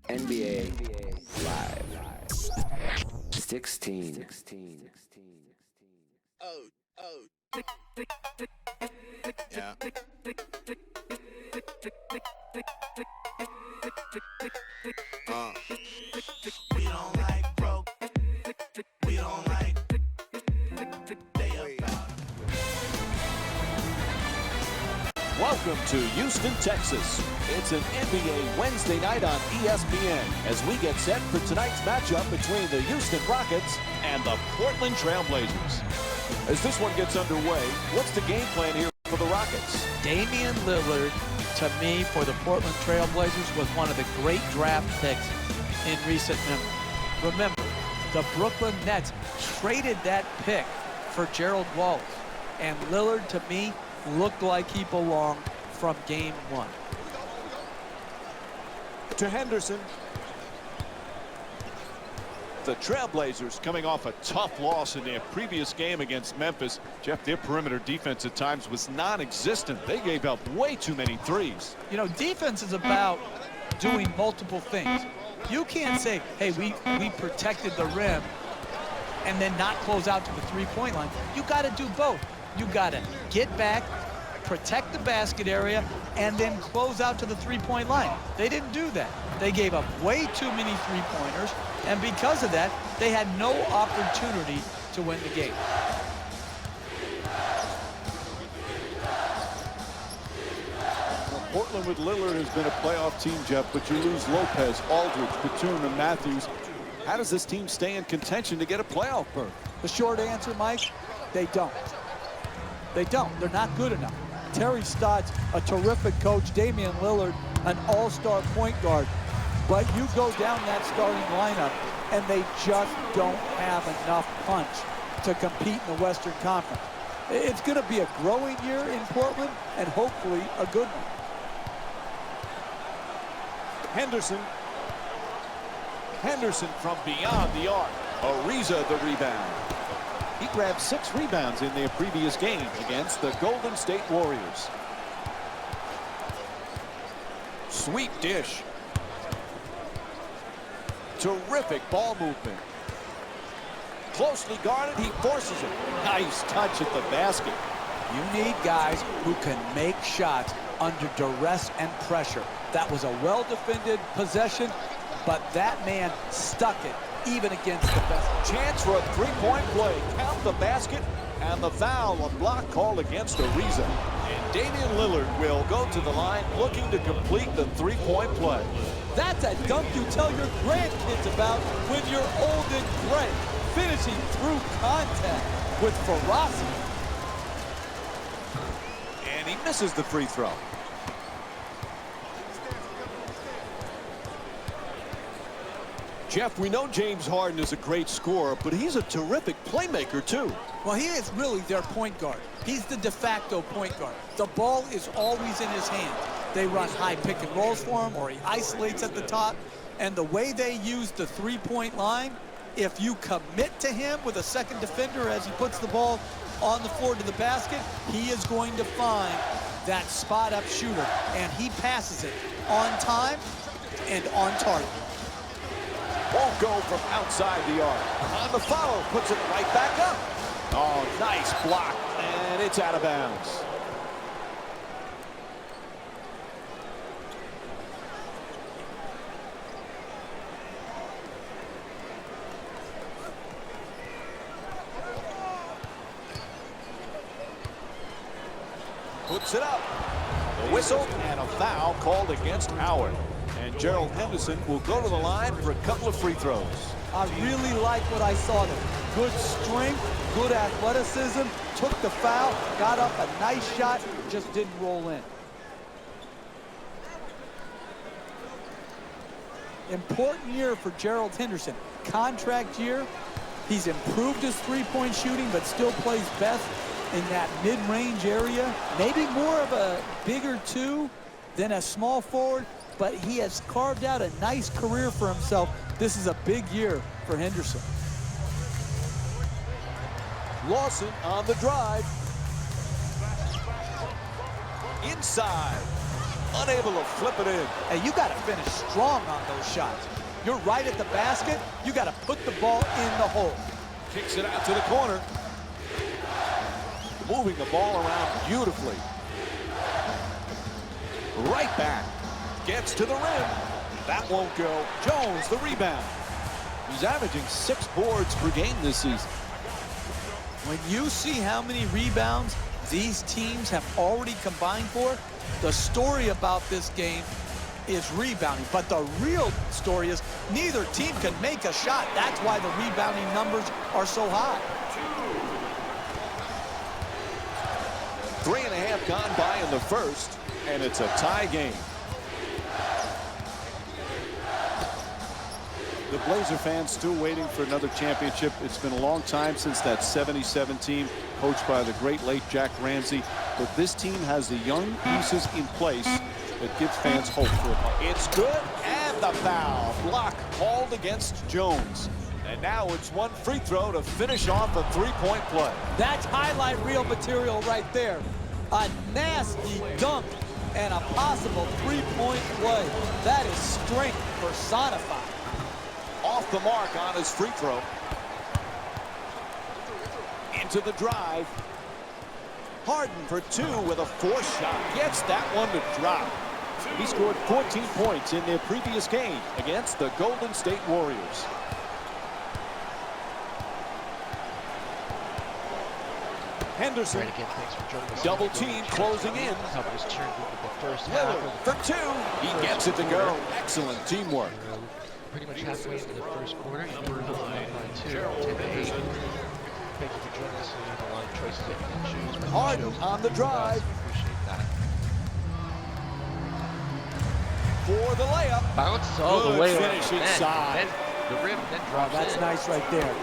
NBA Live 16. Yeah. We don't like broke. We don't like Welcome to Houston, Texas. It's an NBA Wednesday night on ESPN as we get set for tonight's matchup between the Houston Rockets and the Portland Trailblazers. As this one gets underway, what's the game plan here for the Rockets? Damian Lillard, to me, for the Portland Trailblazers, was one of the great draft picks in recent memory. Remember, the Brooklyn Nets traded that pick for Gerald Wallace, and Lillard, to me, looked like he belonged from game one. To Henderson. The Trailblazers coming off a tough loss in their previous game against Memphis. Jeff, their perimeter defense at times was non-existent. They gave up way too many threes. You know, defense is about doing multiple things. You can't say, hey, we protected the rim and then not close out to the three-point line. You got to do both. You got to get back, protect the basket area, and then close out to the three-point line. They didn't do that. They gave up way too many three-pointers, and because of that, they had no opportunity to win the game. Well, Portland with Lillard has been a playoff team, Jeff, but you lose Lopez, Aldridge, Batum, and Matthews. How does this team stay in contention to get a playoff berth? The short answer, Mike, they don't. They don't. They're not good enough. Terry Stotts, a terrific coach. Damian Lillard, an all-star point guard. But you go down that starting lineup, and they just don't have enough punch to compete in the Western Conference. It's going to be a growing year in Portland, and hopefully a good one. Henderson from beyond the arc. Ariza the rebound. He grabbed 6 rebounds in their previous game against the Golden State Warriors. Sweet dish. Terrific ball movement. Closely guarded, he forces it. Nice touch at the basket. You need guys who can make shots under duress and pressure. That was a well-defended possession, but that man stuck it even against the best. Chance for a three-point play. Count the basket and the foul, a block called against Ariza. And Damian Lillard will go to the line looking to complete the three-point play. That's a dunk you tell your grandkids about when you're old and gray, finishing through contact with ferocity. And he misses the free throw. Jeff, we know James Harden is a great scorer, but he's a terrific playmaker, too. Well, he is really their point guard. He's the de facto point guard. The ball is always in his hand. They run high pick and rolls for him, or he isolates at the top. And the way they use the three-point line, if you commit to him with a second defender as he puts the ball on the floor to the basket, he is going to find that spot-up shooter. And he passes it on time and on target. Won't go from outside the arc. On the follow, puts it right back up. Oh, nice block, and it's out of bounds. Puts it up. The whistle and a foul called against Howard. And Gerald Henderson will go to the line for a couple of free throws. I really like what I saw there. Good strength, good athleticism, took the foul, got up a nice shot, just didn't roll in. Important year for Gerald Henderson. Contract year. He's improved his three-point shooting, but still plays best in that mid-range area. Maybe more of a bigger two than a small forward, but he has carved out a nice career for himself. This is a big year for Henderson. Lawson on the drive. Inside. unable to flip it in. Hey, you got to finish strong on those shots. You're right at the basket. You got to put the ball in the hole. Kicks it out to the corner. Moving the ball around beautifully. Right back. Gets to the rim. That won't go. Jones, the rebound. He's averaging 6 boards per game this season. When you see how many rebounds these teams have already combined for, the story about this game is rebounding. But the real story is neither team can make a shot. That's why the rebounding numbers are so high. 3.5 gone by in the first, and it's a tie game. The Blazer fans still waiting for another championship. It's been a long time since that 77 team coached by the great late Jack Ramsey. But this team has the young pieces in place that gives fans hope for it. It's good, and the foul. Block called against Jones. And now it's one free throw to finish off a 3-point play. That's highlight reel material right there. A nasty dunk and a possible 3-point play. That is strength personified. Off the mark on his free throw. Into the drive. Harden for 2 with a forced shot. Gets that one to drop. He scored 14 points in their previous game against the Golden State Warriors. Henderson. Double team closing in. Lillard for 2. He gets it to go. Excellent teamwork. Pretty much halfway into the first quarter. Number 9, 2, 10 to 8. Thank you for joining us. We have a lot of choices that you can choose. Harden on the drive. Appreciate that. For the layup. Bounce all the way finish inside. Then the rim, then drops That's in. nice right there.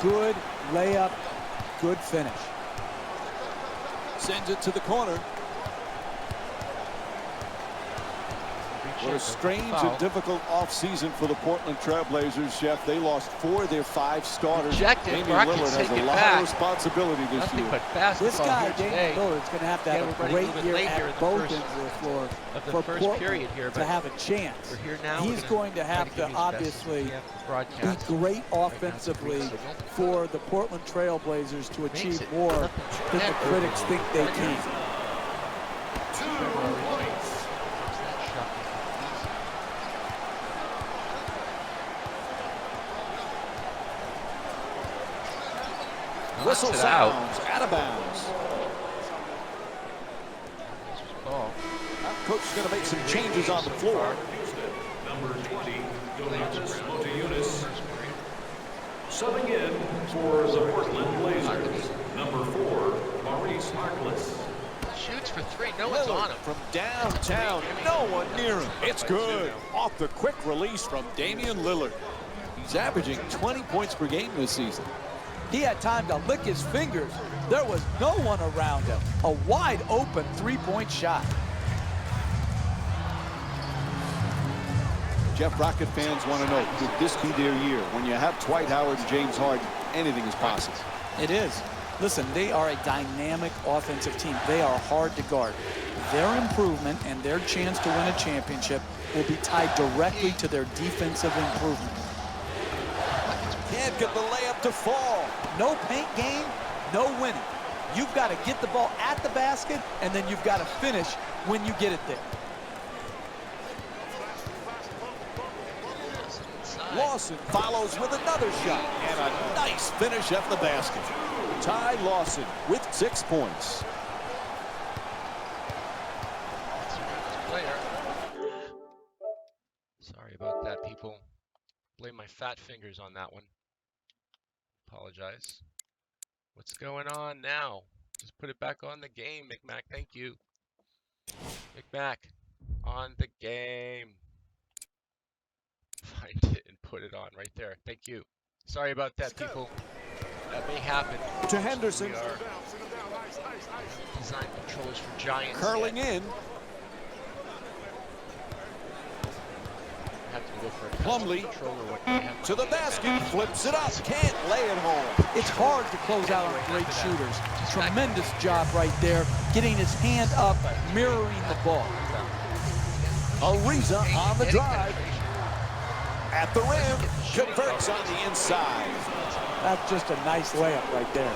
Good layup, good finish. Sends it to the corner. What a strange and difficult offseason for the Portland Trailblazers, Jeff. They lost 4 of their 5 starters. Rejected. Damian Rockets Lillard has take a it lot back. of responsibility this Nothing year. but basketball This guy, here today. Damian Lillard, is going to have Yeah, a we're running a great little bit year late here at in the both first- ends of the floor of the for first Portland period here, to but have a chance. We're here now. He's going to have to obviously be great offensively for the Portland Trailblazers to achieve more than the critics think they can. Whistle sounds out of bounds. Coach is going to make some changes on the floor. Number 20, Jonas Monteunis. Subbing in for the Portland Blazers. Number 4, Maurice Harkless. Shoots for 3. No one's on him. From downtown, no one near him. It's good. Off the quick release from Damian Lillard. He's averaging 20 points per game this season. He had time to lick his fingers. There was no one around him. A wide open 3-point shot. Jeff, Rocket fans want to know, could this be their year? When you have Dwight Howard and James Harden, anything is possible. It is. Listen, they are a dynamic offensive team. They are hard to guard. Their improvement and their chance to win a championship will be tied directly to their defensive improvement. Can't get the layup to fall. No paint game, no winning. You've got to get the ball at the basket, and then you've got to finish when you get it there. Lawson follows with another shot and a nice finish at the basket. Ty Lawson with 6 points. Sorry about that, people. Blame my fat fingers on that one. Apologize. What's going on now? Just put it back on the game, McMac. Thank you. McMac, on the game. Find it and put it on right there. Thank you. Sorry about that, people. That may happen. To Henderson. We are design controllers for giants. Curling in. Have to go for a Plumlee controller to the basket. Flips it up. Can't lay it home. It's hard to close out on great shooters. Tremendous job right there, getting his hand up, mirroring the ball. Ariza on the drive. At the rim, converts on the inside. That's just a nice layup right there.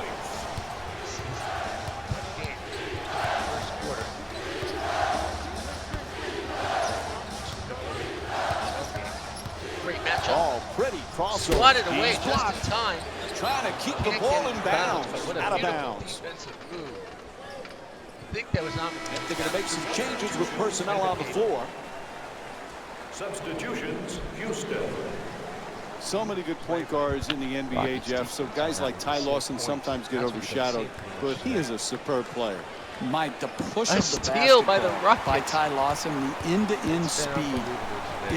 First quarter. Great matchup. Oh, pretty crossover. Swatted away He's just blocked. in time. Trying to keep the Can't ball get in it bounds. but what a Out of beautiful bounds. defensive move. I think that was on the And they're going to make some changes with personnel on the floor. Substitutions, Houston. So many good point guards in the NBA, Jeff. So guys like Ty Lawson sometimes get overshadowed, but he is a superb player. Mike, the push A of the steal by the basketball by Rockets. Ty Lawson, the end-to-end speed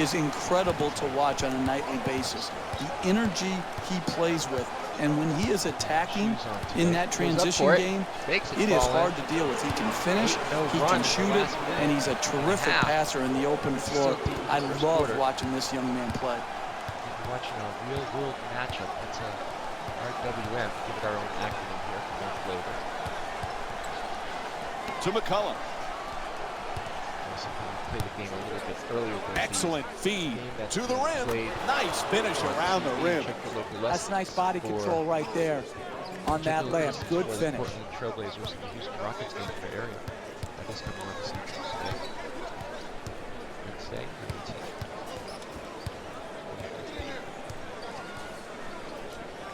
is incredible to watch on a nightly basis. The energy he plays with, and when he is attacking in that transition game, it is hard to deal with. He can finish, he can shoot it, and he's a terrific passer in the open floor. I love watching this young man play. We're watching a real-world matchup. It's a RWM. Give it our own acronym here for more flavor. To McCullum. Play the game a little bit earlier. Excellent feed to the rim. Nice finish around the rim. That's nice body control right there on that layup. Good finish. Portland Trailblazers and the Houston Rockets game for area. That is coming on this Wednesday.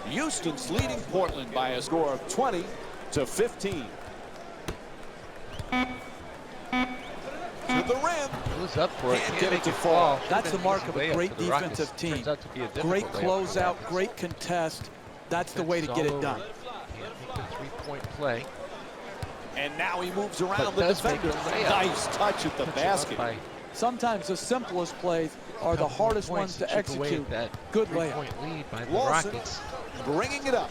Houston's leading Portland by a score of 20-15. To the rim. Who's up for it? Can't Can't get it make to it fall. That's the Been mark easy of a layup great for the Rockets. defensive team. Turns out to be a Great difficult layup for the closeout, Rockets. great contest. That's the way to get it done. Can't make the three-point play. And now he moves around But the does make defender. a layup. Nice touch at the Puts it up basket. by Sometimes the simplest plays are the couple hardest points ones to chip away execute. at that Good layup. three-point lead by the Lawson Rockets. bringing it up.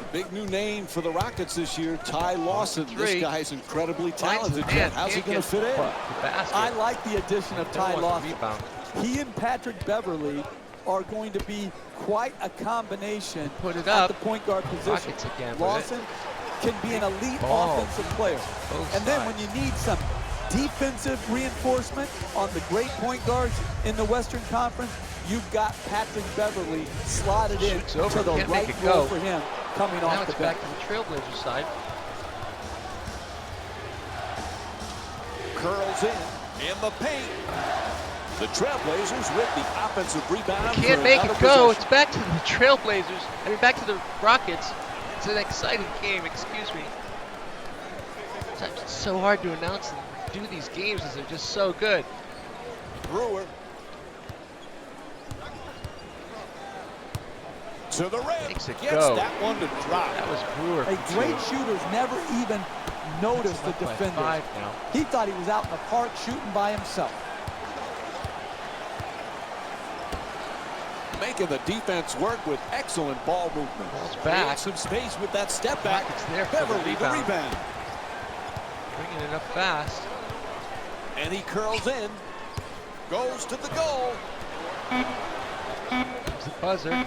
A big new name for the Rockets this year, Ty Lawson. This Three. guy's incredibly Finds talented. the man. How's he Can't going get to fit in? the basket. I like the addition of Ty Don't want the Lawson. rebound. He and Patrick Beverly are going to be quite a combination Put it at up. the point guard position. Rockets again with Lawson can be an elite Oh. offensive player. Both And then when sides. you need some defensive reinforcement on the great point guards in the Western Conference, you've got Patrick Beverly slotted in Shoots over. to the Can't make right it role go. for him coming Now off it's the bench. back to the Trailblazers side. Curls in the paint. The Trailblazers with the offensive rebound. Can't for make another it go. possession. It's back to the Trailblazers. I mean, back to the Rockets. It's an exciting game. Excuse me. It's so hard to announce and do these games because they're just so good. Brewer. To the rim. Makes it Gets go. that one to drop. That was Brewer. A for great two. shooter's never even noticed the Up by defender. 5 now. He thought he was out in the park shooting by himself. Making the defense work with excellent ball movement. Ball's Creates back. some space with that step back. Rockets there for the Beverly the rebound. rebound. Bringing it up fast. And he curls in. Goes to the goal. There's the buzzer.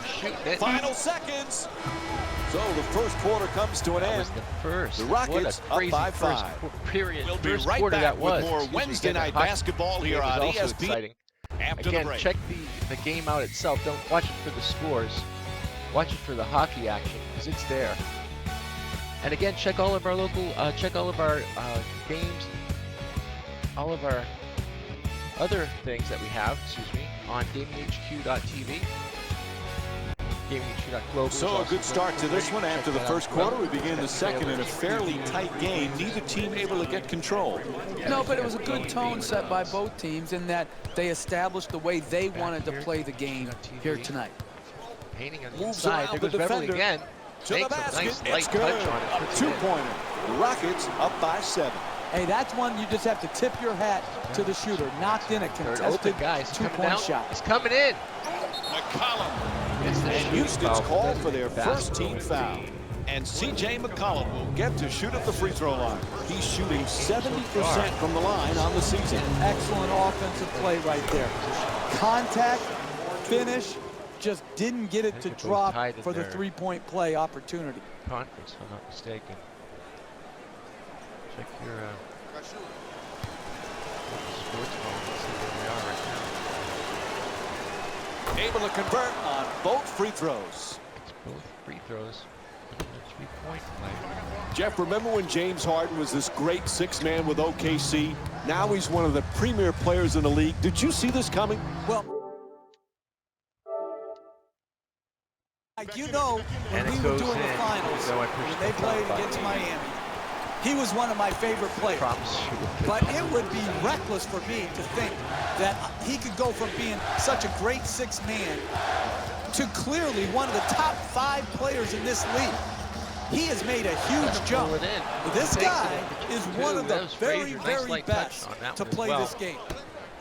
Shooting it. Final seconds. So the first quarter comes to an That end. was the first. The Rockets what a up crazy by first 5. period. We'll be First right quarter back that was. with more Excuse me, Wednesday again, night the hockey basketball game here was on also ESPN. exciting. After Again, the break. check the game out itself. Don't watch it for the scores. Watch it for the hockey action because it's there. And again, check all of our local, games, all of our other things that we have, on GamingHQ.tv. GamingHQ.global. So a good start to this one. After the first quarter, we begin the second in a fairly tight game. Neither team able to get control. No, but it was a good tone set by both teams in that they established the way they wanted to play the game here tonight. Painting on the Moves inside. around There the goes Beverly defender. again. To the Makes a basket. nice It's light good. touch on it. A Puts it in. two-pointer. The Rockets up by 7. Hey, that's one you just have to tip your hat to the shooter. Knocked in a Third contested open, guys. Coming two-point down. shot. He's coming in. McCollum. It's the And shooting Houston's foul. called Doesn't for their make the first basket. team foul. And C.J. McCollum will get to shoot at the free throw line. He's shooting 70% from the line on the season. Excellent offensive play right there. Contact, finish, just didn't get it to think it was drop tied in for the there. three-point play opportunity. Conference, if I'm not mistaken. Check your sports phone and see where we are right now. Able to convert on both free throws. It's both free throws. A 3-point play. Jeff, remember when James Harden was this great six-man with OKC? Now he's one of the premier players in the league. Did you see this coming? Well, like you know, when And we it were goes doing the in, finals, even though I pushed when the they played button. against Miami, he was one of my favorite players. Promise you. But it would be reckless for me to think that he could go from being such a great six-man to clearly one of the top 5 players in this league. He has made a huge jump. Pull it in. This Takes guy it in. is one of That the was very, Frazier. Nice very light touch best on that to one as play well. this game.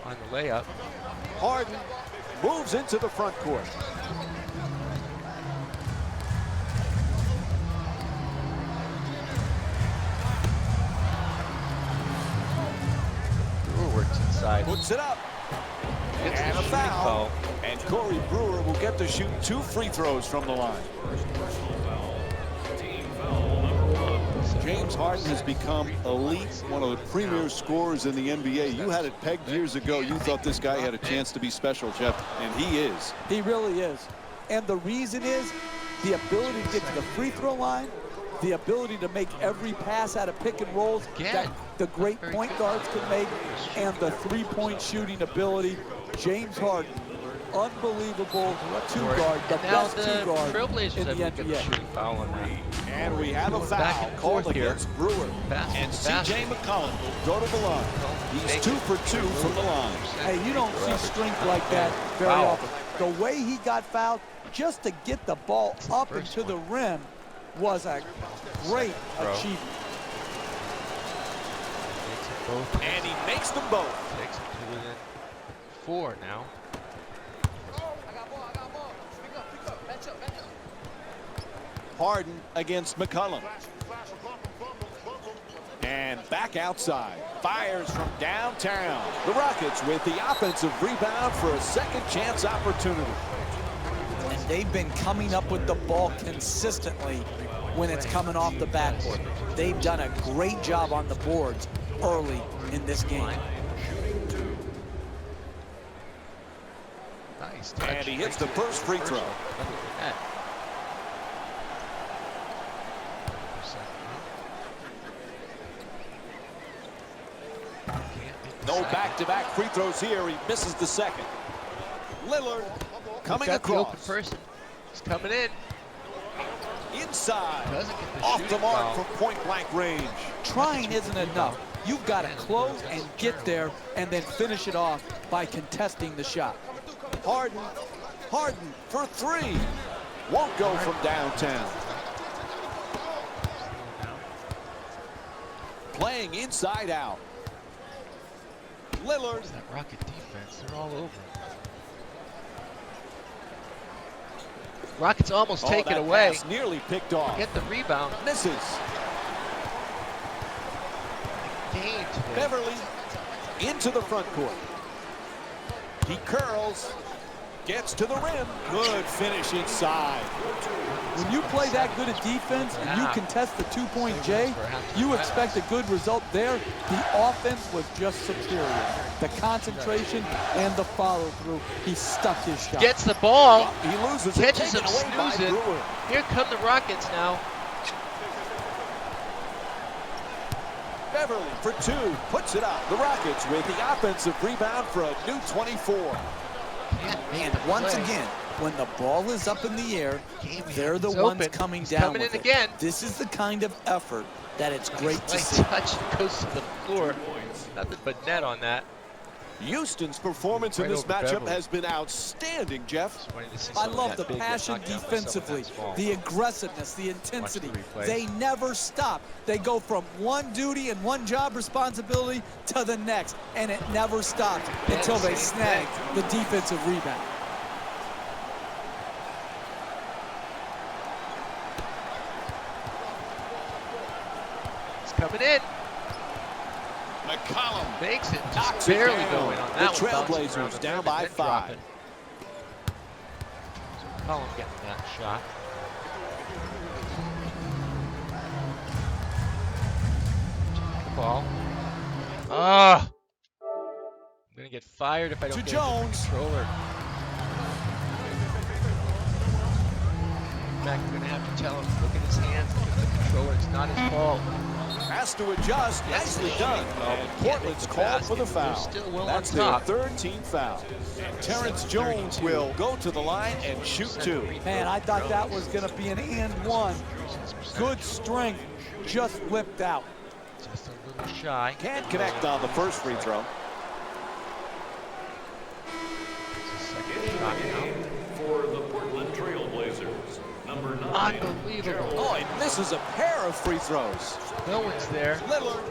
On the layup. Harden moves into the front court. Brewer works inside. Puts it up. Gets And the a shooting foul. foul. And Corey Brewer will get to shoot 2 free throws from the line. James Harden has become elite, one of the premier scorers in the NBA. You had it pegged years ago. You thought this guy had a chance to be special, Jeff, and he is. He really is. And the reason is the ability to get to the free throw line, the ability to make every pass out of pick and rolls that the great point guards can make, and the three-point shooting ability. James Harden, unbelievable two-guard, the best two-guard Trailblazers in the have to get the NBA. shooting foul on that. And we have a Going back foul and called forth here. against Brewer. Fast, And fast. C.J. McCollum will go to the line. He's 2 for 2 from the line. Hey, you don't see strength like that very Foul. often. The way he got fouled, just to get the ball up and to the rim, was a great achievement. Takes it both. And he makes them both. Takes it to within 4 now. Harden against McCollum. And back outside. Fires from downtown. The Rockets with the offensive rebound for a second chance opportunity. And they've been coming up with the ball consistently when it's coming off the backboard. They've done a great job on the boards early in this game. Nice touch. And he hits the first free throw. Other than that. No back-to-back free throws here. He misses the second. Lillard coming Got the open across. person. He's coming in. Inside. Doesn't get the Off the shooting mark foul. from point-blank range. Trying isn't enough. You've got to close and get there and then finish it off by contesting the shot. Harden for 3. Won't go from downtown. Playing inside out. Lillard. That Rocket defense, they're all over. Rockets almost take it that away. pass nearly picked off. Get the rebound. Misses. Game today. Beverly into the front court. He curls. Gets to the rim. Good finish inside. When you play that good a defense and you contest the two-point J, you expect a good result there. The offense was just superior. The concentration and the follow-through, he stuck his shot. Gets the ball. He loses it. Catches him Taken away by snoozing. Brewer. Here come the Rockets now. Beverly for 2. Puts it up. The Rockets with the offensive rebound for a new 24. And once again, when the ball is up in the air, they're the He's ones open. coming He's down coming with in it. again. This is the kind of effort that it's great to Nice see. touch goes to the floor. Nothing but net on that. Houston's performance in Right this over matchup Beverly. has been outstanding, Jeff. Funny to see I someone love that the big get passion knocked down by someone defensively, that small. the aggressiveness, the intensity. replay. They never stop. They go from one duty and one job responsibility to the next, and it never stops until they snag the defensive rebound. He's coming in. McCollum Makes it. knocks Just it barely down. going on The that one. Bouncing around Trailblazers the down rim by and then 5. dropping. So McCollum getting that shot. ball. Ah! I'm gonna get fired if I don't To get Jones. the controller. In fact, I'm gonna have to tell him, look at his hands, look at the controller, it's not his fault. Has to adjust. Nicely done. And Portland's called for the foul. Still well That's on their top. third team foul. And Terrence Jones will go to the line and shoot two. Man, I thought that was going to be an and one. Good strength, just whipped out. Just a little shy. Can't connect on the first free throw. It's a second shot now. For the Portland Trailblazers, number 9. Unbelievable. Oh, he misses a pair of free throws. No one's there. Lillard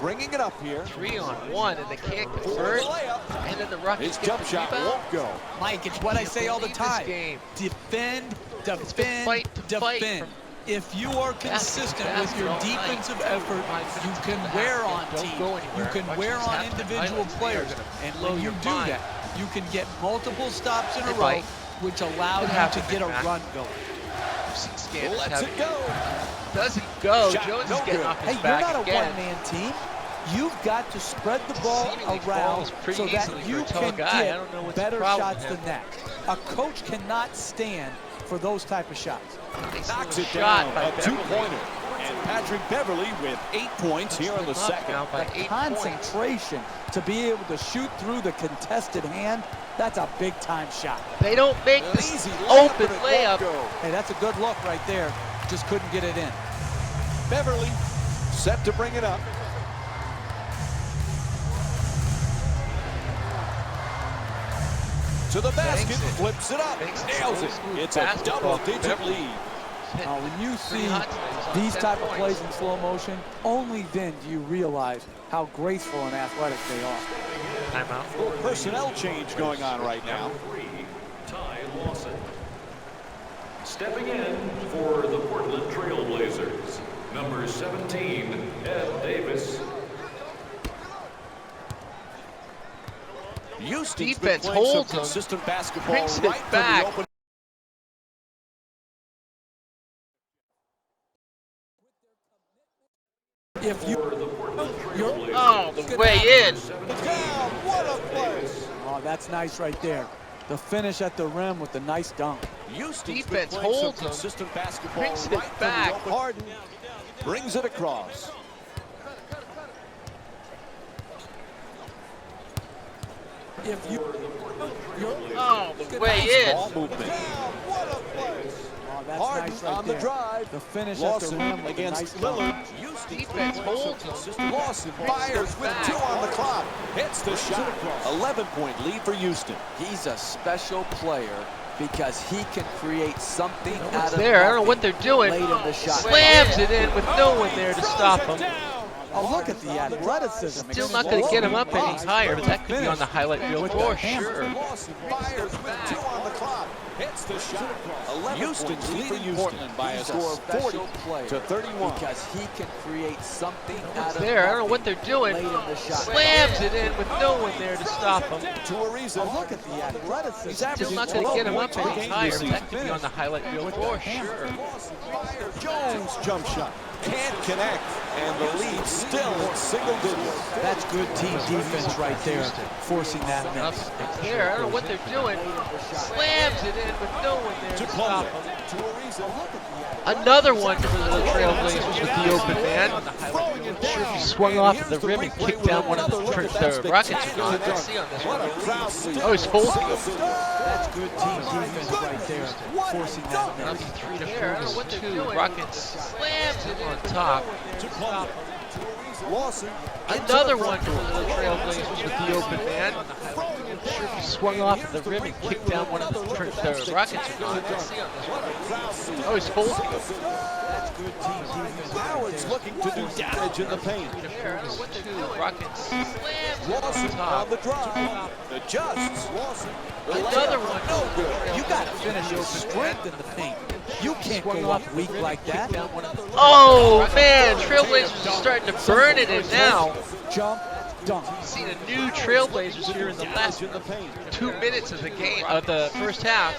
bringing it up here. 3-on-1, and they can't For the convert. layup. And then the Rockets His get jump the shot rebound. won't go. Mike, it's what I say all the Believe this time. game. Defend, It's been fight to fight defend. from If you are consistent with your basket all night. defensive effort, you can Don't wear on go teams. anywhere. You can Watch wear this on happen. individual Highlights, they are players. gonna And blow when you your do mind. that, you can get multiple stops in a Hey, row, Mike. which allow What you happened, to get a McMahon? run going. I've seen scanners Lets have it go. Doesn't go. Shot Jones no is getting good. off his Hey, you're back not a again. one-man team. You've got to spread the ball Seemingly around falls pretty so that easily for you a tall can guy. I get don't know what's the better problem shots with than that. A coach cannot stand for those type of shots. Nice Knocks little it shot down. by A Beverly. two-pointer. And Patrick Beverly with 8 points here in the Up second. now by 8 points. Concentration to be able to shoot through the contested hand, that's a big-time shot. They don't make An this easy layup, open but it layup. won't go. Hey, that's a good look right there. Just couldn't get it in. Beverly set to bring it up. To the basket, Banks it. flips it up, Banks it. nails it. Smooth It's a basketball. double-digit Beverly. lead. When you Pretty see hot today. He's on these 10 type of points. plays in slow motion, only then do you realize how graceful and athletic they are. Timeout. Personnel change going on right now. Number 3, Ty Lawson. Stepping in for the Portland Trailblazers, number 17, Ed Davis. Houston's Defense been playing some holds him, consistent basketball brings it right from back. the open. If you, Oh, the way in. Down, what a play! oh, that's nice right there. The finish at the rim with the nice dunk. Houston's Defense been playing some holds him, consistent basketball brings it right from back. the open. Harden brings it across. If you, Oh, the way in. Ball movement. What a play! oh, that's Harden nice right on there. the drive. The finish Lawson at the rim with a against nice dunk. Lillard. Houston's Defense been playing some holds him. consistent. Lawson Brings it fires with back. 2 on the clock. Hits the shot. 11-point lead for Houston. He's a special player because he can create something out What's of there? I don't know nothing what they're doing. late in the shot. Slams it in with no one there to Throws stop it him. down. Oh, look at the athleticism. Still not going to get him up any higher, but that could be on the highlight reel With the for hammer. sure. Lawson fires with 2 on the clock. Hits the shot. Houston's leading Portland by a He's score of special 40 player to 31. because he can create something out What's of there? I don't know what nothing they're doing. late in the shot. Slams it in with no one there to stop him. To a reason. Oh, look at the athleticism. He's Still averaging not going to 12 get him up points per any game higher, this but that season. could be on the highlight reel for sure. Jones jump shot. Can't connect. And the lead still in single digits. That's good team defense right there, forcing that Up miss. there, I don't know what they're doing. Slams it in with no one there To to stop Poland. him. To a reason. Another one for the Trailblazers with the open man. Throwing it down. Swung off the rim and kicked down one of the Rockets are gone. Let's see on this What one. a crowd lead. Oh, he's folding. That's good team defense right there, forcing that Now miss. the 3 to 4 to what they're doing. Rockets slams it on top. To Poland. Lawson. Another one for the Trailblazers with the open man. Swung off the rim and kicked down one of the Rockets are gone. Let's see on this one. Oh, he's folding. That's good team defense right Howard's there. looking to do damage in the paint. There, I don't know what they're doing. Rockets slams it Lawson on on top. the drive. Adjusts. Lawson. The Another layup. one. No good. You got to finish your strength in the paint. You can't go up weak like that. Oh man, Trailblazers are starting to burn it in now. Jump, dunk. We've seen a new Trailblazers here in the last In the paint. 2 minutes of the game, of the first half.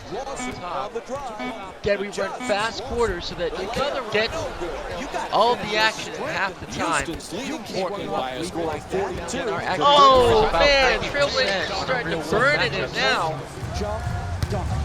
Then we run fast quarters so that you can get all of the action in half the time. Oh man, Trailblazers starting to burn it in now.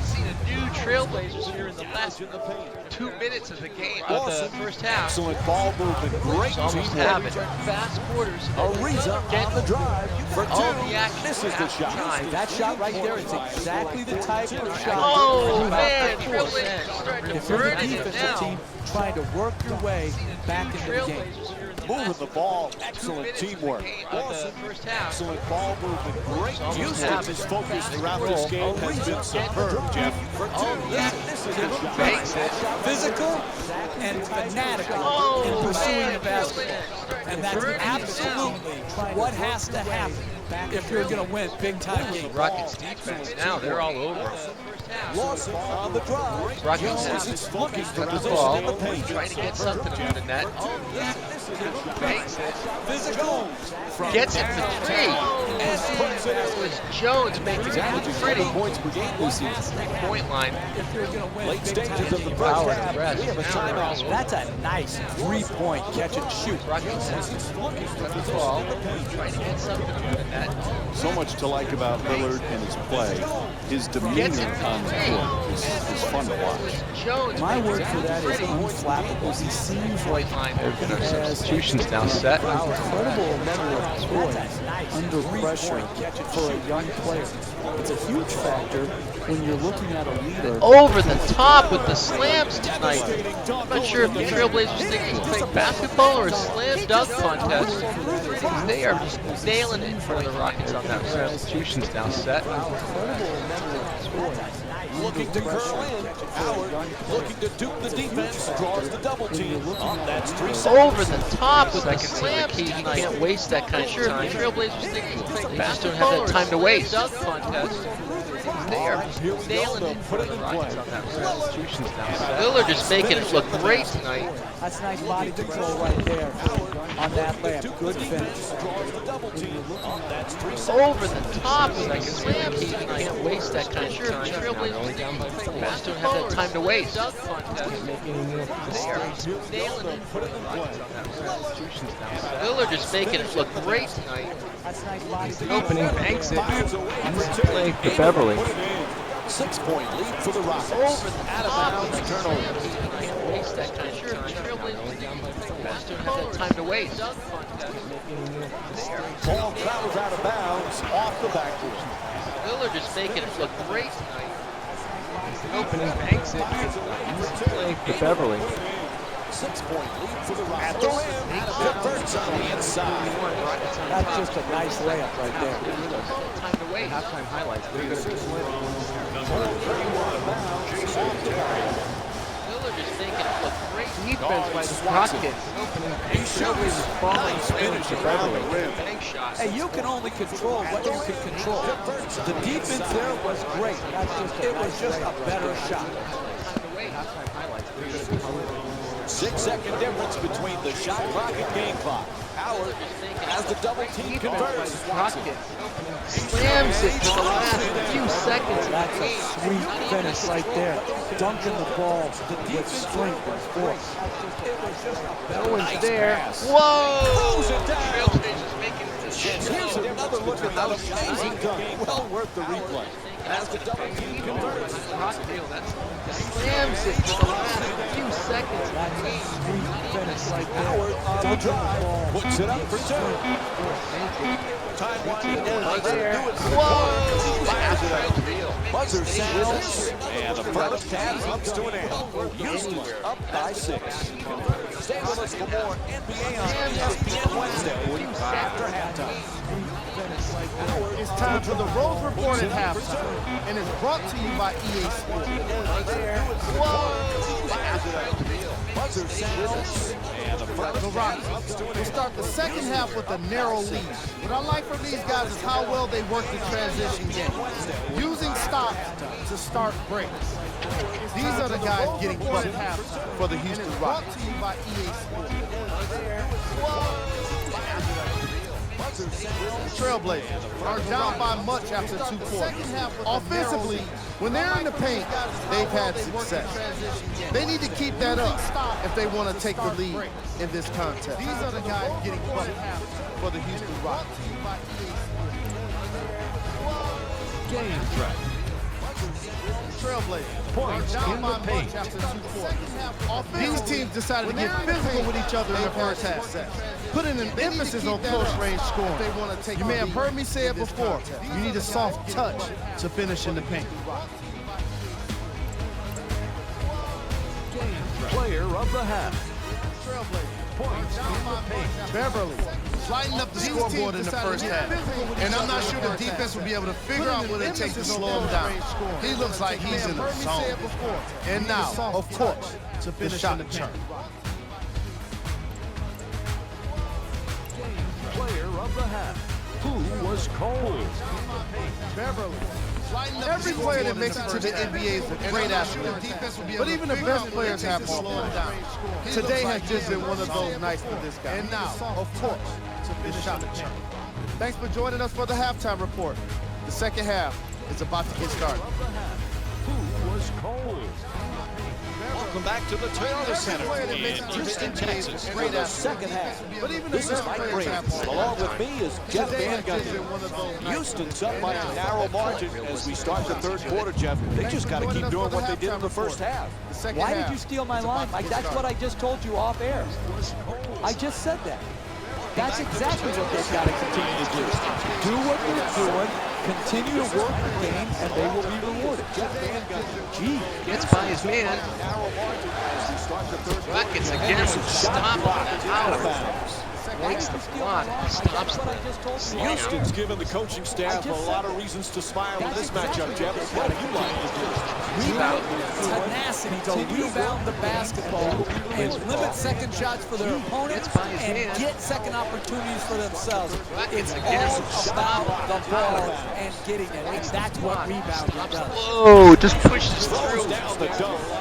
See the new Trailblazers here in the last 2 minutes of the game, of the first half. Excellent ball movement, great Almost have it. Fast quarters so that you can get the drive for all two. the action This in is the half the shot. time. That shot right there is exactly the type of shot. Oh man, Trailblazers starting to If you're the burn it in defensive now. team trying to work your way back into the game. Trailblazers here in the Moving last the ball, 2 excellent minutes of the teamwork. game, of the first half. Excellent ball movement, great Almost usage. have His it. focus Fast throughout this roll. game has been superb, Jeff. For two. Oh yeah, This is the shot. makes it. Physical and fanatical Oh in pursuing man, the basketball. Trailblazers starting And to that's burn it now. absolutely what has to happen if you're going to win big-time games. Rockets defense now, they're all over him. Lawson on the drive. Rockets have It's looking for cut the position ball, in the paint. trying to get something in the net. Makes it. Physical. Gets it to three. It was Jones making it look pretty. Points per game this season. 3-point line. If you're going to win Late big-time stages of the games. first Power half. rest. We have a Now they're all timeout. over. That's a nice three-point catch and shoot. Rockets have cut the ball, trying to get something in the net. So much to like about Lillard and his play. His demeanor on the court is fun to watch. Jones My makes word it for that is pretty. unflappable. He seems like Point line. There's our has substitutions now set. an incredible level of poise under pressure for a young player. It's a huge factor when you're looking at a leader. Over the top with the slams tonight. I'm not sure if the Trailblazers think it's playing basketball or a slam dunk contest. They are just nailing it for the Rockets on that. Substitutions now set. Looking to curl in. Howard looking to dupe the defense. Draws the double team. That's 3 seconds. Over the top with the slams tonight. You can't waste that kind of time. The Trailblazers think it's playing basketball don't have that time to waste. Dunk contest. They are just nailing it for the Rockets on that. Substitutions now set. Lillard is making it look great tonight. That's nice body control right there on that layup. Good finish. Over the top with the slams tonight. You can't waste that kind of time. The Trailblazers don't have that time to waste. Dunk contest. They are just nailing it for the Rockets on that. Substitutions now set. Lillard is making it look great tonight. That's nice body control. Opening banks it. Play for Beverly. 6-point lead for the Rockets. Over the Out of bounds turnover. You can't waste that kind of time. The Trailblazers don't have that time to waste. Dunk contest. They are Ball travels out of bounds off the backboard. Lillard is making it look great tonight. Opening banks it. Playing for Beverly. 6-point lead for the Rockets. At the rim, converts on the inside. That's just a nice layup right there. Time to waste. Halftime highlights. Lillard is making it look great. Defense by the Rockets. He shoots. Nice finish around the rim. Bank shot. Hey, you can only control what you can control. The defense there was great. It was just a better shot. Time to waste. Halftime highlights. 6-second difference between the shot clock and game clock. Howard, as the double team converts, Rockets slams it to the last few seconds of That's the a game. sweet finish right there. Dunking the ball with strength and force. No one's there. pass. Whoa! Throws it down. Trailblazers making it to Here's another look at that amazing dunk. Well worth the replay. As the double team converts, slams it to the last few seconds of the game. Sweet finish right there. Howard on the drive, puts it up for two. Time winding down. There. Do it for Whoa! fires it up. Buzzer sounds, and the first half comes to an end. Houston up by 6. Stay with us for more NBA on ESPN Wednesday after halftime. It's time for the Rose Report at halftime, and it's brought to you by EA Sports. Buzzer sounds, and the first The Rockets will start the second half with a narrow lead. What I like from these guys is how well they work the transition game, using stops to start breaks. These are the guys getting buckets for the Houston Rockets. Brought to you by EA Sports. Trailblazers are down by much after 2 quarters. Offensively, when they're in the paint, they've had success. They need to keep that up if they want to take the lead in this contest. These are the guys getting bucked for the Houston Rockets. Game track. Trailblazers Points are down in by the paint. much after 2 quarters. These teams decided to get physical with each other in the first half, putting an emphasis on close-range scoring. You may have heard me say it before. You need a soft touch to finish in the paint. Player of the half. Points in the paint. Beverly lighting up the scoreboard in the first half. And I'm not sure the defense will be able to figure out what it takes to slow him down. He looks like he's in the zone. And now, of course, the shot chart. Player of the half. Who was cold? Beverly. Every player that makes it to the NBA is a great athlete. But even the best players have fallen down. Today has just been one of those nights for this guy. And now, of course, the shot chart. Thanks for joining us for the halftime report. The second half is about to get started. Who was cold? Welcome back to the Toyota Center in Houston, Texas for the second half. This is Mike Brady. Along with me is Jeff Van Gundy. Houston's up by a narrow margin as we start the third quarter, Jeff. They just got to keep doing what they did in the first half. Why did you steal my line, Mike? That's what I just told you off air. I just said that. That's exactly what they've got to continue to do. Do what they're doing, continue to work the game, and they will be rewarded. Gee. Gets by his man. Rockets again. Stop on Howard. Breaks the block. Stops the Houston's given the coaching staff a lot of reasons to smile in this matchup, Jeff. What do you like to do? rebound. Tenacity to rebound the basketball and limit second shots for their opponents and get second opportunities for themselves. It's all about the ball and getting it, and that's what rebounding does. Whoa, just pushes through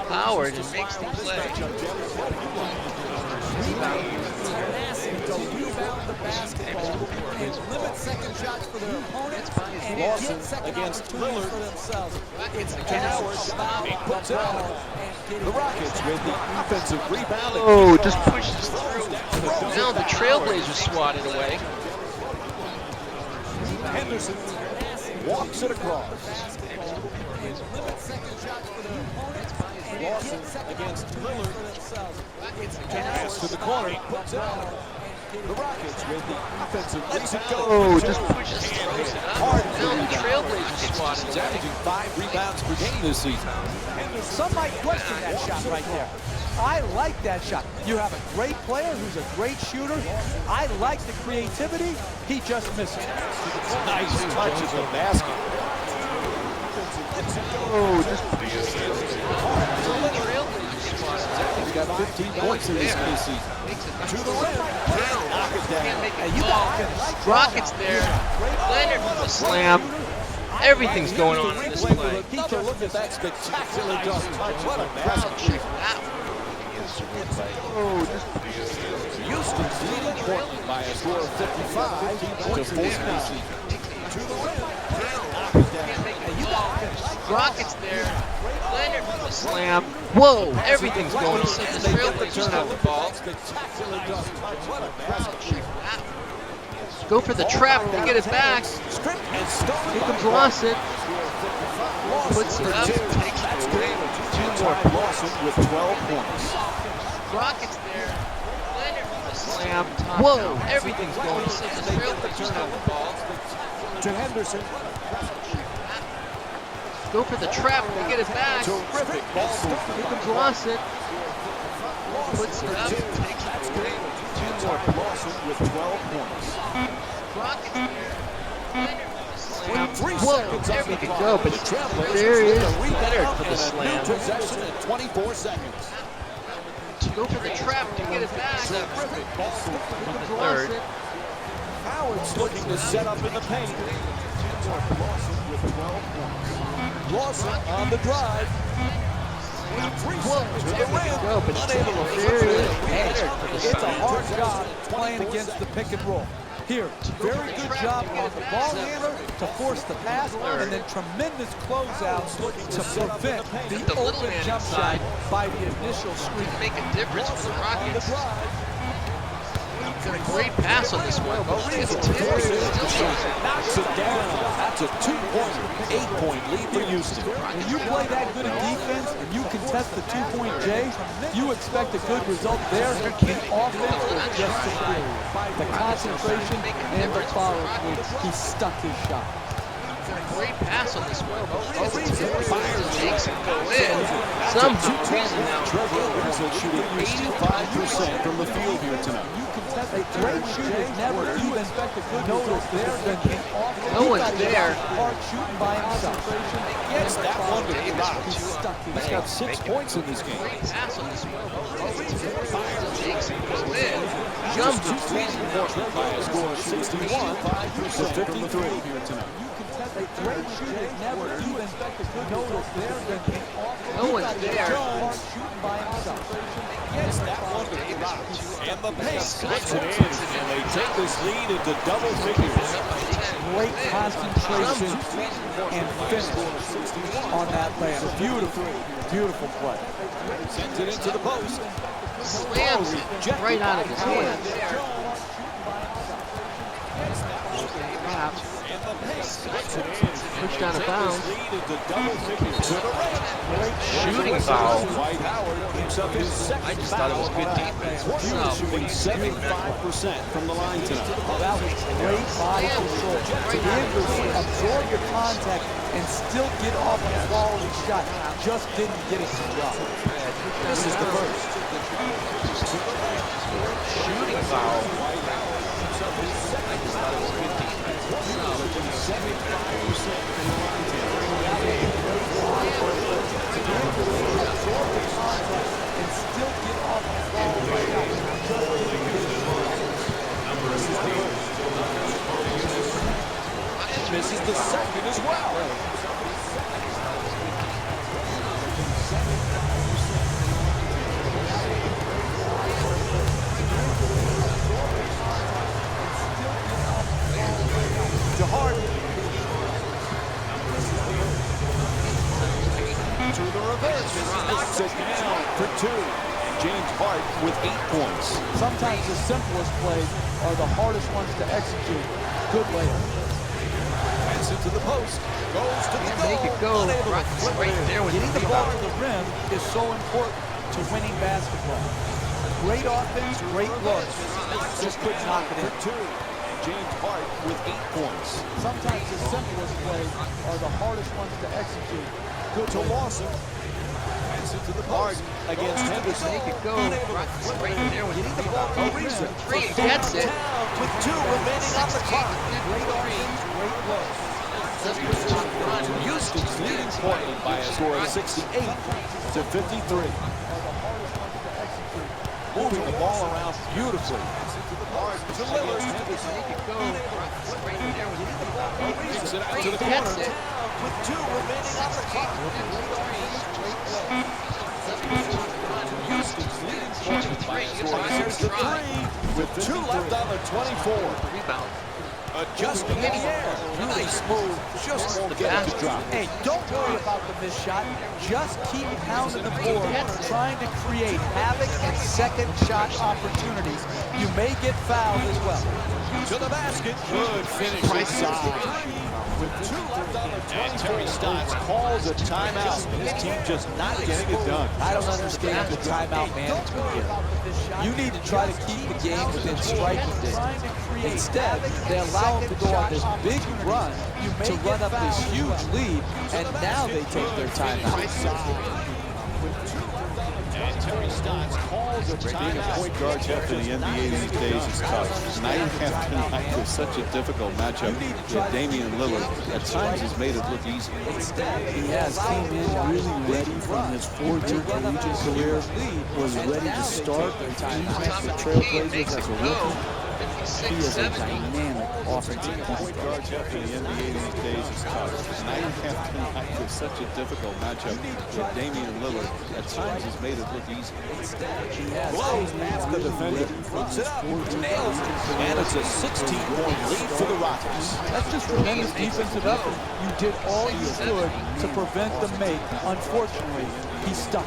Howard and makes the play. Tenacity to rebound the basketball and limit second shots for their opponents and get second opportunities for themselves. It's all about the ball and getting it. The Rockets with the offensive rebound. Oh, just pushes through. Now the Trailblazers swatted away. Henderson walks it across. Lawson against Lillard. Pass to the corner. Puts it out. The Rockets with the offensive rebound. Oh, just pushes through. Now the Trailblazers swatted He's away. averaging 5 rebounds per game this season. Some might question that shot right there. I like that shot. You have a great player who's a great shooter. I like the creativity. He just misses. Nice touch at the basket. Oh, just pushes through. The Trailblazers swatted away. He's got 15 points in this season. Makes it To the rim. Knock it down. Can't make it fall. Rockets there. Leonard with the slam. Everything's going on in this play. Another look at that spectacular dunk. What a basket. Check that. Oh, just Houston's leading Portland by a score of 55 to 40. To the rim. Knock it down. Rockets there. Leonard with the slam. Whoa, everything's going on. The Trailblazers have the ball. Spectacular dunk. What a basket. Check that. Go for the trap. They get it back. Stripped and stolen. Here comes Lawson. Puts it up. Takes it away. Two more. Lawson with 12 points. Rockets there. Leonard with the slam. Whoa, everything's going on. The Trailblazers have the ball. To Henderson. Go for the trap. They get it back. Terrific ball movement. Here comes Lawson. Puts it up. Takes it away. Two more. Lawson with 12 points. Rockets there. Leonard with the slam. 3 Whoa, seconds on the everything clock. go, but The Trailblazers there with is a rebound Leonard for the and a slam. new possession in 24 seconds. Go for the trap to get it back. Terrific ball movement. The third. Howard's looking to set up in the paint. Lawson with 12 points. Lawson on the drive. 3 seconds to the rim. Go, but Unable to there finish is it. It's a hard job playing against the pick and roll. Here, very good job on the ball handler to force the pass, and then tremendous closeouts to prevent the open jump shot by the initial screen. Make a difference for the Rockets. Got a great pass on this one. Oh, it's knocks it down. That's a 2-pointer, 8-point lead for Houston. When you play that good a defense and you contest the 2-point J, you expect a good result there. The offense was just superior. The concentration and the follow-through, he stuck his shot. Great pass on this one. Oh, makes it go in. Somehow reason now. Trailblazers are shooting 85% from the field here tonight. A great shooter never even notice there than the offense. No one's there. Hard shooting by himself. Gets that one to drop. He's got 6 points in this game. Great pass on this one. Makes it go in. Jump to Portland by a score of 61 to 53 here tonight. A great shooter never even notice there than the offense. No one's there. Hard shooting by himself. Gets that one to drop. And the pace puts it in. And they take this lead into double figures. Great concentration and finish on that layup. Beautiful, beautiful play. Sends it into the post. Slams it right out of his hand. Pushed out of bounds. Shooting foul. I just thought it was good defense. Shooting 75% from the line tonight. That was great body control. To be able to absorb the contact and still get off a quality shot. Just didn't get it to drop. This is the first. Shooting foul. Misses the second as well. To the reverse, knocks it down for 2. James Hart with 8 points. Sometimes the simplest plays are the hardest ones to execute. Good layup. Pass it to the post. Goes to the goal. Make it go. Rockets right there with Getting the ball to the rim is so important to winning basketball. Great offense, great looks. Just couldn't knock it in. 2. James Hart with 8 points. Sometimes the simplest plays are the hardest ones to execute. Good to Lawson. Pass it to the post. Against Henderson. Make it go. Rockets right there with Getting the ball to the rim. three. Gets it. With 2 remaining on the clock. Great offense, great looks. Houston's leading Portland by a score of 68 to 53. Moving the ball around beautifully. To Lillard. Make it go. Rockets right there with Kicks it out to the Gets corner. it. With 2 remaining on the clock. Houston's leading Portland by a score of 63 with 2 left on the 24. Rebound. Adjusting in the air. Nice move. Just won't get it to drop. Hey, don't worry about the missed shot. Just keep pounding the board, trying to create havoc and second shot opportunities. You may get fouled as well. To the basket. Good finish inside. With 2 left on the 24. And Terry Stotts calls a timeout. His team just not getting it done. I don't understand the timeout management here. You need to try to keep the game within striking distance. Instead, they allow him to go on this big run to run up this huge lead, and now they take their timeout. And Terry Stotts calls a timeout. Being a point guard Jeff in the NBA these days is tough. Night after night is such a difficult matchup with Damian Lillard. At times has made it look easy. He has came in really ready from his 4-year collegiate career, was ready to start the Trailblazers as a rookie. He is a dynamic offensive point guard. Guards up in the NBA these days is tough. Night after night with such a difficult matchup with Damian Lillard. At times he's made it look easy. Blows past the defender, puts it up, nails it, and it's a 16-point lead for the Rockets. That's just tremendous defensive effort. You did all you could to prevent the make. Unfortunately, he stuck.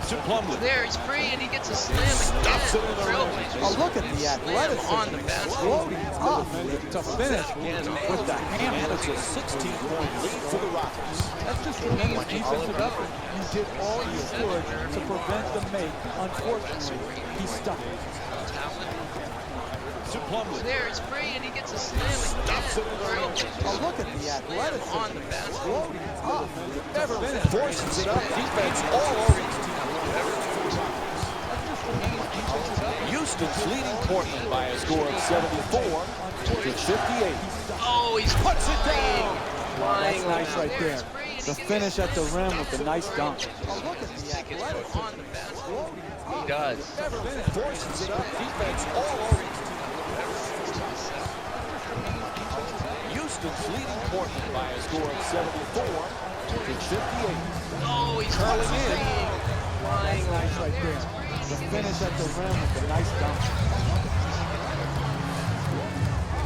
To Plumlee. There, he's free, and he gets a slam again. Trailblazers. Oh, look at the athleticism. On the basket. Floating up to finish with the hammer. And it's a 16-point lead for the Rockets. That's just tremendous defensive effort. You did all you could to prevent the make. Unfortunately, he stuck. To Plumlee. There, he's free, and he gets a slam again. Trailblazers. Oh, look at the athleticism. On the basket. Floating up. Never been Forces it up. Defense all over his team. Houston's leading Portland by a score of 74 to 58. Oh, he's Puts it down. That's nice right there. The finish at the rim with the nice dunk. on the basket. He does. Forces it up. Defense all over his team. Houston's leading Portland by a score of 74 to 58. Oh, he's Curling in. That's nice right there. The finish at the rim with the nice dunk.